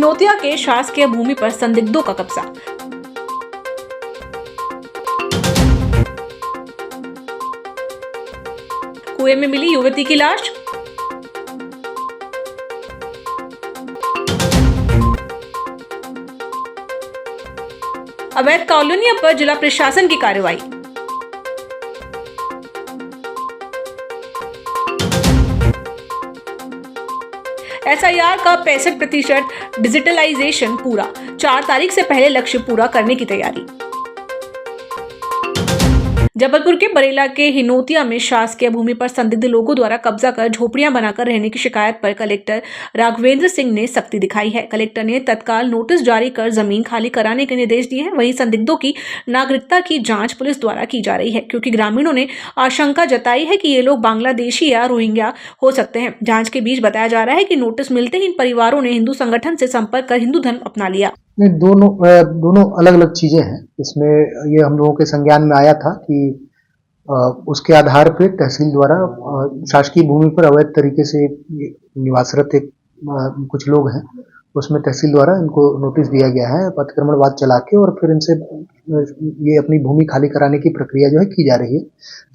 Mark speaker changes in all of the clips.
Speaker 1: हिनोतिया के शासकीय भूमि पर संदिग्धों का कब्जा। कुएं में मिली युवती की लाश। अवैध कॉलोनियों पर जिला प्रशासन की कार्रवाई। SIR का 65% डिजिटलाइजेशन पूरा, 4 तारीख से पहले लक्ष्य पूरा करने की तैयारी। जबलपुर के बरेला के हिनोतिया में शासकीय भूमि पर संदिग्ध लोगों द्वारा कब्जा कर झोपड़ियां बनाकर रहने की शिकायत पर कलेक्टर राघवेंद्र सिंह ने सख्ती दिखाई है। कलेक्टर ने तत्काल नोटिस जारी कर जमीन खाली कराने के निर्देश दिए हैं। वहीं संदिग्धों की नागरिकता की जांच पुलिस द्वारा की जा रही है, क्योंकि ग्रामीणों ने आशंका जताई है कि ये लोग बांग्लादेशी या रोहिंग्या हो सकते हैं। जांच के बीच बताया जा रहा है कि नोटिस मिलते ही इन परिवारों ने हिंदू संगठन से संपर्क कर हिंदू धर्म अपना लिया।
Speaker 2: नहीं, दोनों अलग अलग चीजें हैं। इसमें ये हम लोगों के संज्ञान में आया था कि उसके आधार पे तहसील द्वारा शासकीय भूमि पर अवैध तरीके से निवासरत कुछ लोग हैं, उसमें तहसील द्वारा इनको नोटिस दिया गया है अतिक्रमणवाद चला के, और फिर इनसे ये अपनी भूमि खाली कराने की प्रक्रिया जो है की जा रही है।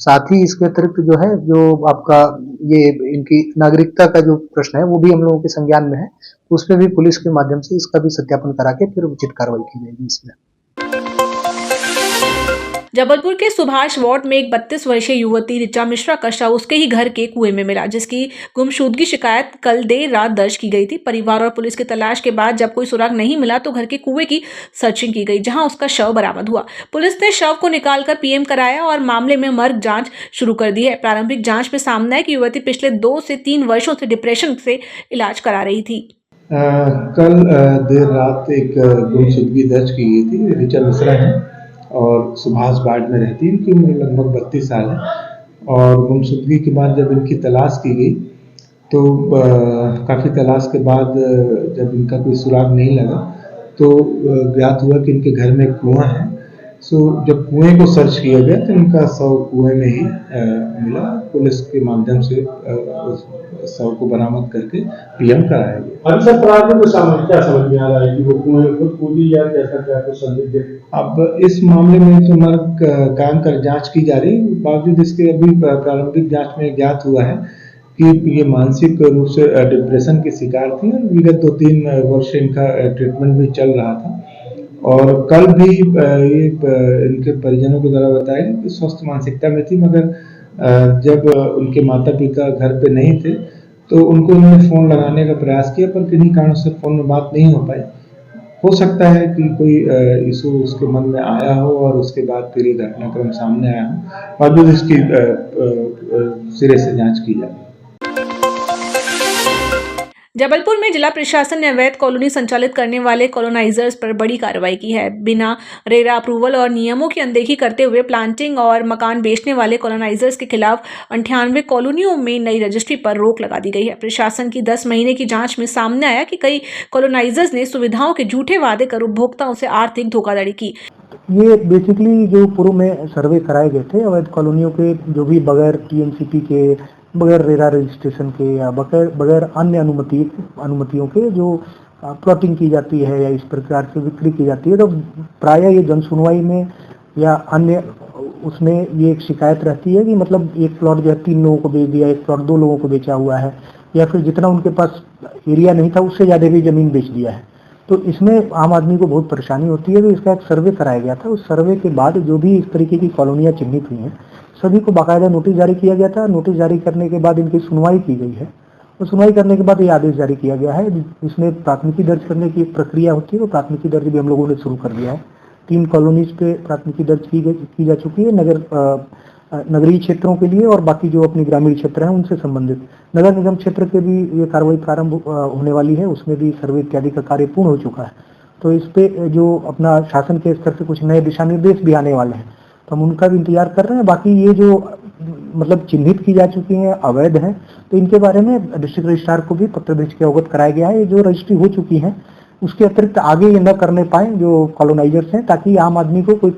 Speaker 2: साथ ही इसके अतिरिक्त जो है, जो आपका ये इनकी नागरिकता का जो प्रश्न है वो भी हम लोगों के संज्ञान में है, उस पर भी पुलिस के माध्यम से इसका भी सत्यापन करा के फिर उचित कार्रवाई की जाएगी इसमें।
Speaker 1: जबलपुर के सुभाष वार्ड में एक 32 वर्षीय युवती ऋचा मिश्रा का शव उसके ही घर के कुएं में मिला, जिसकी गुमशुदगी शिकायत कल देर रात दर्ज की गई थी। परिवार और पुलिस की तलाश के बाद जब कोई सुराग नहीं मिला तो घर के कुएं की सर्चिंग की गई, जहां उसका शव बरामद हुआ। पुलिस ने शव को निकालकर PM कराया और मामले में मर्ग जांच शुरू कर दी है। प्रारंभिक जांच में सामने आया कि युवती पिछले 2 से 3 वर्षों से डिप्रेशन से इलाज करा रही थी।
Speaker 3: कल देर रात एक गुमशुदगी दर्ज की गई थी। ऋचा मिश्रा है और सुभाष वार्ड में रहती है। इनकी उम्र लगभग 32 साल है और गुमशुदगी के बाद जब इनकी तलाश की गई तो काफ़ी तलाश के बाद जब इनका कोई सुराग नहीं लगा तो ज्ञात हुआ कि इनके घर में एक कुआं है। जब कुएं को सर्च किया गया तो इनका शव कुएं में ही मिला। पुलिस के माध्यम से उस शव को बरामद करके PM कराया गया।
Speaker 4: अभी सर प्रारंभिक में सामने क्या समझ में आ रहा है कि वो कुएं खुद कूदी या कैसा क्या कुछ संदिग्ध है?
Speaker 3: अब इस मामले में तो मर्ग कायम कर जांच की जा रही है। बावजूद इसके अभी प्रारंभिक जांच में ज्ञात हुआ है कि ये मानसिक रूप से डिप्रेशन की शिकार थी और विगत 2-3 वर्ष इनका ट्रीटमेंट भी चल रहा था। और कल भी ये इनके परिजनों के द्वारा बताया कि स्वस्थ मानसिकता में थी, मगर जब उनके माता पिता घर पे नहीं थे तो उनको उन्होंने फ़ोन लगाने का प्रयास किया, पर किन्हीं कारणों से फ़ोन में बात नहीं हो पाई। हो सकता है कि कोई इशू उसके मन में आया हो और उसके बाद फिर ये घटनाक्रम सामने आया हो। बावजूद इसकी सिरे से जांच की जाए।
Speaker 1: जबलपुर में जिला प्रशासन ने अवैध कॉलोनी संचालित करने वाले कॉलोनाइजर्स पर बड़ी कार्रवाई की है। बिना रेरा अप्रूवल और नियमों की अनदेखी करते हुए प्लांटिंग और मकान बेचने वाले कॉलोनाइजर्स के खिलाफ 98 कॉलोनियों में नई रजिस्ट्री पर रोक लगा दी गई है। प्रशासन की 10 महीने की जांच में सामने आया कि कई कॉलोनाइजर्स ने सुविधाओं के झूठे वादे कर उपभोक्ताओं से आर्थिक धोखाधड़ी की।
Speaker 2: ये बेसिकली जो पूर्व में सर्वे कराए गए थे अवैध कॉलोनियों के, जो भी बगैर TMCP के, बगैर रेरा रजिस्ट्रेशन के या बगैर अन्य अनुमतियों के जो प्लॉटिंग की जाती है या इस प्रकार से बिक्री की जाती है, तो प्रायः ये जन सुनवाई में या अन्य उसमें ये एक शिकायत रहती है कि मतलब एक प्लॉट जो है 3 लोगों को बेच दिया, एक प्लॉट 2 लोगों को बेचा हुआ है, या फिर जितना उनके पास एरिया नहीं था उससे ज़्यादा भी जमीन बेच दिया है। तो इसमें आम आदमी को बहुत परेशानी होती है। तो इसका एक सर्वे कराया गया था। उस सर्वे के बाद जो भी इस तरीके की कॉलोनियाँ चिन्हित हुई हैं सभी को बाकायदा नोटिस जारी किया गया था। नोटिस जारी करने के बाद इनकी सुनवाई की गई है और सुनवाई करने के बाद ये आदेश जारी किया गया है। इसमें प्राथमिकी दर्ज करने की एक प्रक्रिया होती है, वो प्राथमिकी दर्ज भी हम लोगों ने शुरू कर दिया है। 3 कॉलोनीज पे प्राथमिकी दर्ज की जा चुकी है, नगरीय क्षेत्रों के लिए और बाकी जो अपने ग्रामीण क्षेत्र हैं उनसे संबंधित। नगर निगम क्षेत्र के भी ये कार्रवाई प्रारंभ होने वाली है, उसमें भी सर्वे इत्यादि का कार्य पूर्ण हो चुका है। तो इस पे जो अपना शासन के स्तर से कुछ नए दिशा निर्देश भी आने वाले हैं, तो हम उनका भी इंतजार कर रहे हैं। बाकी ये जो मतलब चिन्हित की जा चुकी हैं अवैध हैं, तो इनके बारे में डिस्ट्रिक्ट रजिस्ट्रार को भी पत्र भेज के अवगत कराया गया है। ये जो रजिस्ट्री हो चुकी है उसके अतिरिक्त आगे ये न करने पाए जो कॉलोनाइजर्स हैं, ताकि आम आदमी को कोई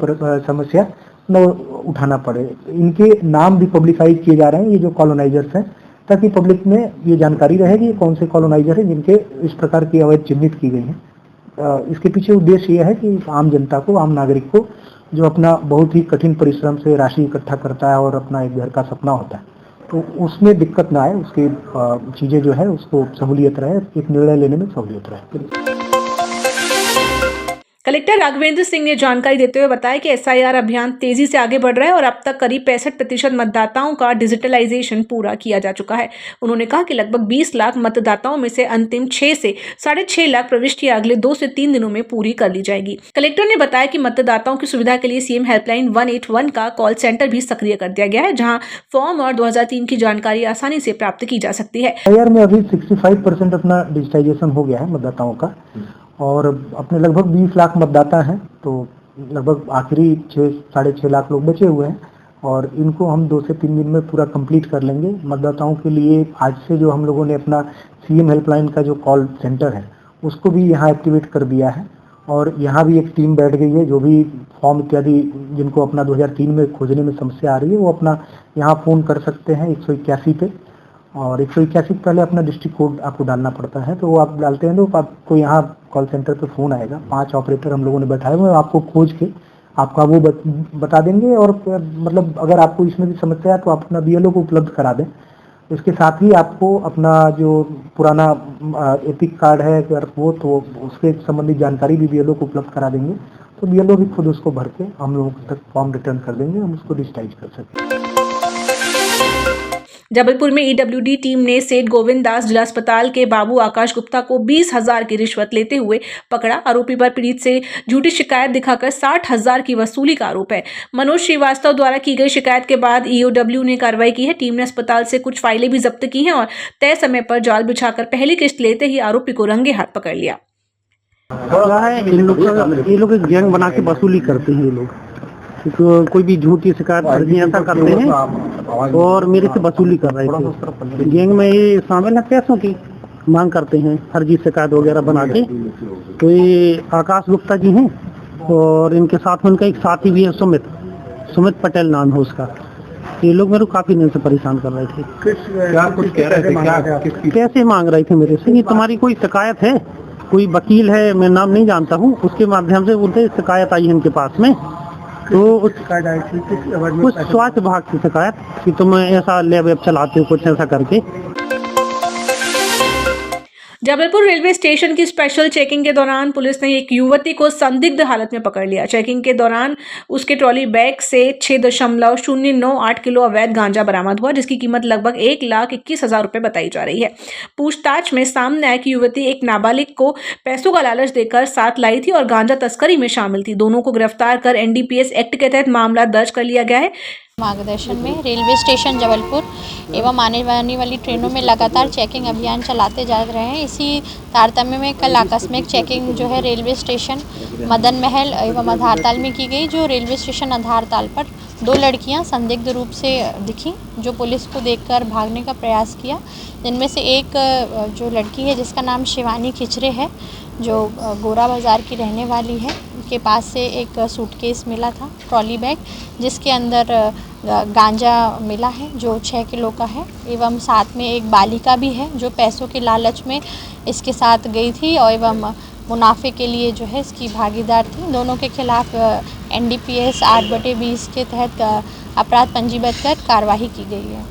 Speaker 2: समस्या न उठाना पड़े। इनके नाम भी पब्लिसाइज किए जा रहे हैं। ये जो कॉलोनाइजर्स हैं ताकि पब्लिक में ये जानकारी रहे कि कौन से कॉलोनाइजर हैं जिनके इस प्रकार की अवैध चिन्हित की गई है। इसके पीछे उद्देश्य यह है कि आम जनता को, आम नागरिक को, जो अपना बहुत ही कठिन परिश्रम से राशि इकट्ठा करता है और अपना एक घर का सपना होता है, तो उसमें दिक्कत ना आए, उसकी चीजें जो है उसको सहूलियत रहे, एक निर्णय लेने में सहूलियत रहे।
Speaker 1: कलेक्टर राघवेंद्र सिंह ने जानकारी देते हुए बताया कि एसआईआर अभियान तेजी से आगे बढ़ रहा है और अब तक करीब 65% मतदाताओं का डिजिटलाइजेशन पूरा किया जा चुका है। उन्होंने कहा कि लगभग 20 लाख मतदाताओं में से अंतिम 6 से 6.5 लाख प्रविष्टियां अगले 2 से 3 दिनों में पूरी कर ली जाएगी। कलेक्टर ने बताया कि मतदाताओं की सुविधा के लिए सीएम हेल्पलाइन 181 का कॉल सेंटर भी सक्रिय कर दिया गया है, जहाँ फॉर्म और 2003 की जानकारी आसानी से प्राप्त की जा सकती है।
Speaker 2: एसआईआर में अभी 65% अपना डिजिटाइजेशन हो गया है मतदाताओं का, और अपने लगभग 20 लाख मतदाता हैं, तो लगभग आखिरी 6-6.5 लाख लोग बचे हुए हैं और इनको हम 2 से 3 दिन में पूरा कंप्लीट कर लेंगे। मतदाताओं के लिए आज से जो हम लोगों ने अपना सीएम हेल्पलाइन का जो कॉल सेंटर है उसको भी यहाँ एक्टिवेट कर दिया है और यहाँ भी एक टीम बैठ गई है, जो भी फॉर्म इत्यादि जिनको अपना 2003 में खोजने में समस्या आ रही है वो अपना यहाँ फ़ोन कर सकते हैं 181 पे, और 181 पहले अपना डिस्ट्रिक्ट कोड आपको डालना पड़ता है, तो वो आप डालते हैं तो आपको यहाँ कॉल सेंटर पे फ़ोन आएगा। 5 ऑपरेटर हम लोगों ने बैठाए हुए हैं, आपको खोज के आपका वो बता देंगे, और मतलब अगर आपको इसमें भी समस्या है तो आप अपना बीएलओ को उपलब्ध करा दें। इसके साथ ही आपको अपना जो पुराना एपिक कार्ड है अगर वो, तो उसके संबंधित जानकारी भी बीएलओ को उपलब्ध करा देंगे, तो बीएलओ भी खुद उसको भर के हम लोगों तक फॉर्म रिटर्न कर देंगे, हम उसको डिजिटाइज कर सकते हैं।
Speaker 1: जबलपुर में ईडब्ल्यूडी टीम ने सेठ गोविंद दास जिला अस्पताल के बाबू आकाश गुप्ता को 20,000 की रिश्वत लेते हुए पकड़ा। आरोपी पर पीड़ित से झूठी शिकायत दिखाकर 60,000 की वसूली का आरोप है। मनोज श्रीवास्तव द्वारा की गई शिकायत के बाद ईओडब्ल्यू ने कार्रवाई की है। टीम ने अस्पताल से कुछ फाइलें भी जब्त की हैं और तय समय पर जाल बिछाकर पहली किस्त लेते ही आरोपी को रंगे हाथ पकड़ लिया।
Speaker 2: ये लोग एक गैंग बना के वसूली करते हैं। ये लोग तो कोई भी झूठी शिकायत ऐसा करते हैं और मेरे से वसूली कर रहे थे। गैंग में ये शामिल है, पैसों की मांग करते हैं, फर्जी शिकायत वगैरह बना के। तो ये आकाश गुप्ता जी हैं और इनके साथ में उनका एक साथी भी है, सुमित पटेल नाम है उसका। ये लोग मेरे को काफी दिन से परेशान कर रहे थे।
Speaker 4: क्या कुछ कह रहे थे?
Speaker 2: कैसे मांग रहे थे मेरे से कि तुम्हारी कोई शिकायत है, कोई वकील है, मैं नाम नहीं जानता हूँ, उसके माध्यम से बोलते शिकायत आई है इनके पास में। तो कुछ स्वास्थ्य विभाग की शिकायत कि तुम ऐसा लैब वेब चलाते हो, कुछ ऐसा करके।
Speaker 1: जबलपुर रेलवे स्टेशन की स्पेशल चेकिंग के दौरान पुलिस ने एक युवती को संदिग्ध हालत में पकड़ लिया। चेकिंग के दौरान उसके ट्रॉली बैग से 6.098 किलो अवैध गांजा बरामद हुआ, जिसकी कीमत लगभग 1,21,000 रुपए बताई जा रही है। पूछताछ में सामने आया कि युवती एक नाबालिग को पैसों का लालच देकर साथ लाई थी और गांजा तस्करी में शामिल थी। दोनों को गिरफ्तार कर एनडीपीएस एक्ट के तहत मामला दर्ज कर लिया गया है।
Speaker 5: मार्गदर्शन में रेलवे स्टेशन जबलपुर एवं आने वाली ट्रेनों में लगातार चेकिंग अभियान चलाते जा रहे हैं। इसी तारतम्य में कल आकस्मिक चेकिंग जो है रेलवे स्टेशन मदन महल एवं आधारताल में की गई। जो रेलवे स्टेशन आधारताल पर 2 लड़कियां संदिग्ध रूप से दिखी, जो पुलिस को देखकर भागने का प्रयास किया। जिनमें से एक जो लड़की है जिसका नाम शिवानी खिचरे है, जो गोरा बाज़ार की रहने वाली है, के पास से एक सूटकेस मिला था, ट्रॉली बैग, जिसके अंदर गांजा मिला है जो 6 किलो का है, एवं साथ में एक बालिका भी है जो पैसों के लालच में इसके साथ गई थी और एवं मुनाफे के लिए जो है इसकी भागीदार थी। दोनों के खिलाफ एनडीपीएस 8/20 के तहत अपराध पंजीबद्ध कर कार्रवाई की गई है।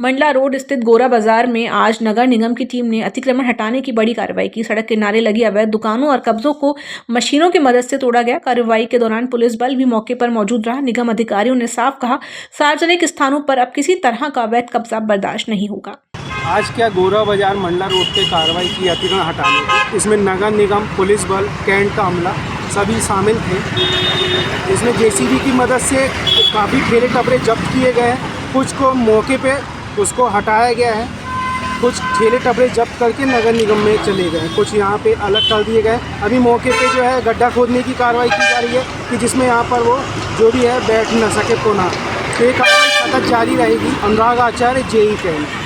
Speaker 1: मंडला रोड स्थित गोरा बाजार में आज नगर निगम की टीम ने अतिक्रमण हटाने की बड़ी कार्रवाई की। सड़क किनारे लगी अवैध दुकानों और कब्जों को मशीनों की मदद से तोड़ा गया। कार्रवाई के दौरान पुलिस बल भी मौके पर मौजूद रहा। निगम अधिकारियों ने साफ कहा, सार्वजनिक स्थानों पर अब किसी तरह का अवैध कब्जा बर्दाश्त नहीं होगा।
Speaker 6: आज क्या गोरा बाजार मंडला रोड पे कार्रवाई की अतिक्रमण हटाने की। इसमें नगर निगम, पुलिस बल, कैंट का अमला सभी शामिल थे। इसमें जेसीबी की मदद से काफ़ी ठेले टपरे जब्त किए गए हैं। कुछ को मौके पे उसको हटाया गया है, कुछ ठेले टपरे जब्त करके नगर निगम में चले गए, कुछ यहाँ पे अलग कर दिए गए। अभी मौके पे जो है गड्ढा खोदने की कार्रवाई की जा रही है कि जिसमें यहाँ पर वो जो भी है बैठ न सके पुनः। तो ये कार्रवाई सतत जारी रहेगी। अनुराग आचार्य, जेई कैंट।